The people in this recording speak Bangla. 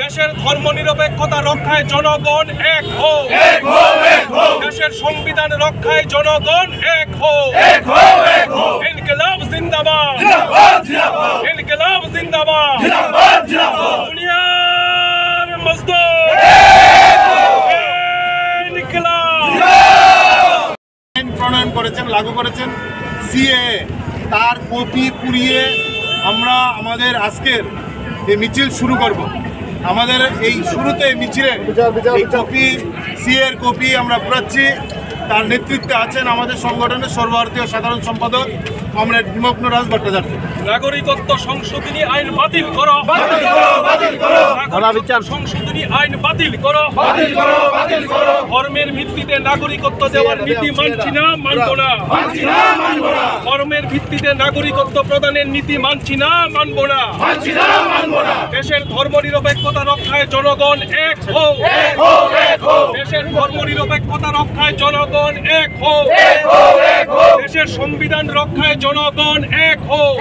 দেশের ধর্মনিরপেক্ষতা রক্ষায় জনগণ এক হোক। দেশের সংবিধান রক্ষায় জনগণ এক হোক। ইনকিলাব জিন্দাবাদ, ইনকিলাব জিন্দাবাদ, দুনিয়ার মজদুর ইনকিলাব। আইন প্রণয়ন করেছেন, লাগু করেছেন সিএএ, তার কপি পুড়িয়ে আমরা আমাদের আজকের এই মিছিল শুরু করব। আমাদের এই শুরুতে মিছিলে এই কপি সিএর কপি আমরা পুরাচ্ছি। তার নেতৃত্বে আছেন আমাদের সংগঠনের সর্বভারতীয় সাধারণ সম্পাদক কমরেড বিমগ্নরাজ ভট্টাচার্য। নাগরিকত্ব সংশোধনী আইন বাতিল করো, সংশোধনী আইন বাতিল করো। ধর্মের ভিত্তিতে নাগরিকত্ব দেওয়ার নীতি মানছি না, মানব না। ধর্মের ভিত্তিতে নাগরিকত্ব প্রদানের নীতি মানছি না, মানব না। দেশের ধর্মনিরপেক্ষতা রক্ষায় জনগণ এক হোক। দেশের ধর্মনিরপেক্ষতা রক্ষায় জনগণ এক হোক। দেশের সংবিধান রক্ষায় জনগণ এক হোক।